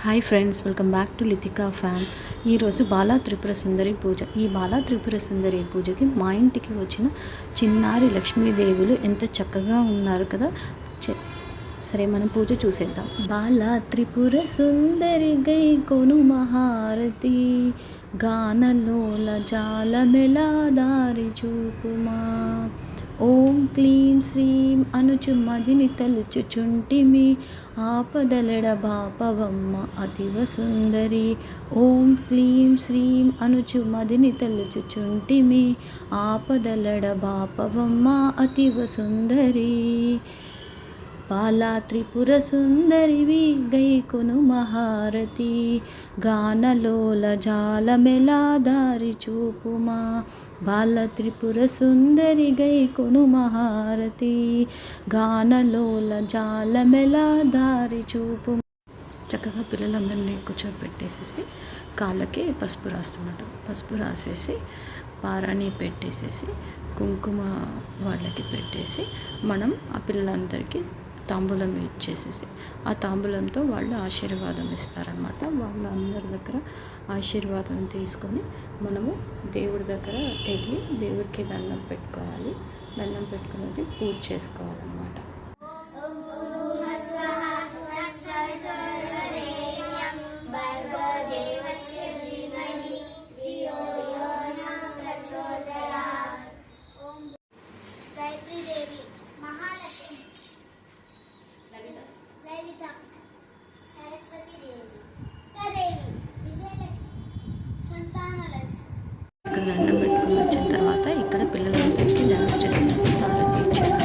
Hi friends, welcome back to Lithika fam. ఈరోజు బాలా త్రిపుర సుందరి పూజ. ఈ బాలా త్రిపుర సుందరి పూజకి మా ఇంటికి వచ్చిన చిన్నారి లక్ష్మీదేవులు ఎంత చక్కగా ఉన్నారు కదా. సరే, మనం పూజ చూసేద్దాం. బాలా త్రిపుర సుందరి గై కొను మహారతి, గానలోల జాలమెలా దారి చూపుమా. ఓం క్లీం శ్రీం అనుచు మదిని తలుచుచుంటిమి, ఆపదలెడ బాపవమ్మ అతివ సుందరి. ఓం క్లీం శ్రీం అనుచు మదిని తలుచుచుంటిమి, ఆపదలెడ బాపవమ్మ అతివ సుందరి. బాలా త్రిపుర సుందరివి గై కొను మహారతి, గానలోల జాలమెలా దారి చూపుమా. బాలా త్రిపుర సుందరి గై కొను మహారతి, గానలోల జాలమెలా దారి చూపు. చక్కగా పిల్లలందరినీ కూర్చోబెట్టేసేసి కాళ్ళకి పసుపు రాస్తున్నట్టు పసుపు రాసేసి పారాణి పెట్టేసేసి కుంకుమ వాళ్ళకి పెట్టేసి మనం ఆ పిల్లలందరికీ తాంబూలం ఇచ్చేసేసి ఆ తాంబూలంతో వాళ్ళు ఆశీర్వాదం ఇస్తారనమాట. వాళ్ళందరి దగ్గర ఆశీర్వాదం తీసుకొని మనము దేవుడి దగ్గర వెళ్ళి దేవుడికి దండం పెట్టుకోవాలి. దండం పెట్టుకుని పూజ చేసుకోవాలన్నమాట. ఇక్కడ దండం పెట్టుకుని వచ్చిన తర్వాత ఇక్కడ పిల్లలందరికీ డాన్స్ చేస్తున్నప్పుడు హారతి ఇచ్చారు.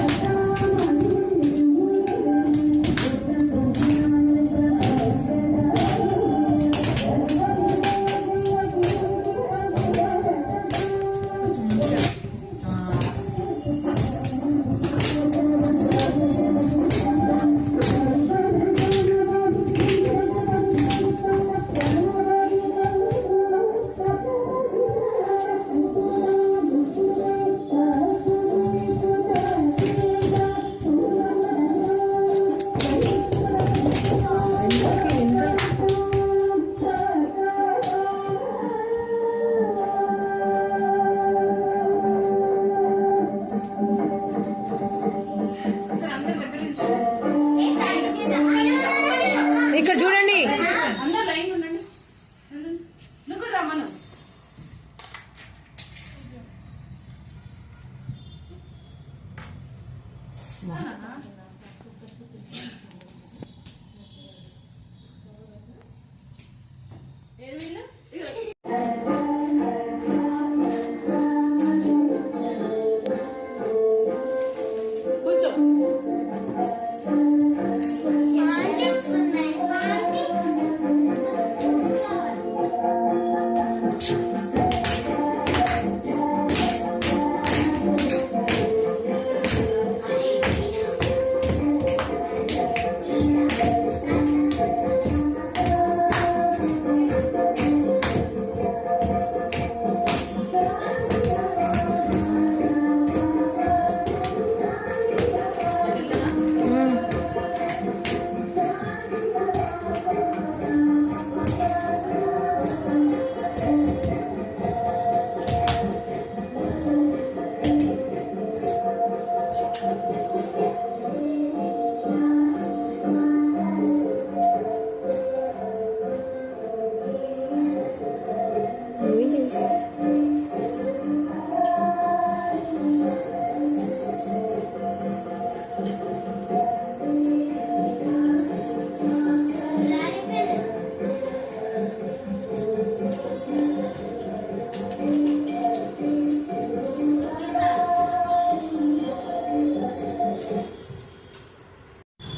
ఇక్కడ చూడండి.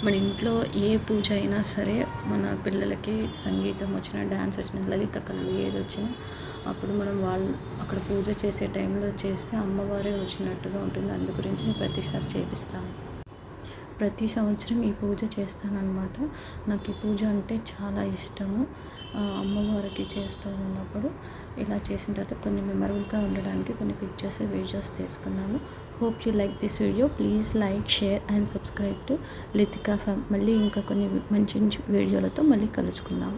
మన ఇంట్లో ఏ పూజ అయినా సరే, మన పిల్లలకి సంగీతం వచ్చినా, డ్యాన్స్ వచ్చినా, లలిత కళలు ఏది వచ్చినా అప్పుడు మనం అక్కడ పూజ చేసే టైంలో చేస్తే అమ్మవారే వచ్చినట్టుగా ఉంటుంది. అందు గురించి నేను ప్రతిసారి చేపిస్తాను. ప్రతి సంవత్సరం ఈ పూజ చేస్తానన్నమాట. నాకు ఈ పూజ అంటే చాలా ఇష్టము. అమ్మవారికి చేస్తూ ఉన్నప్పుడు ఇలా చేసిన తర్వాత కొన్ని మెమరబుల్గా ఉండడానికి కొన్ని పిక్చర్స్, వీడియోస్ తీసుకున్నాను. Hope you like this video. Please like, share and subscribe to Lithika fam. మళ్ళీ ఇంకా కొన్ని మంచి మంచి వీడియోలతో మళ్ళీ కలుసుకుందాం.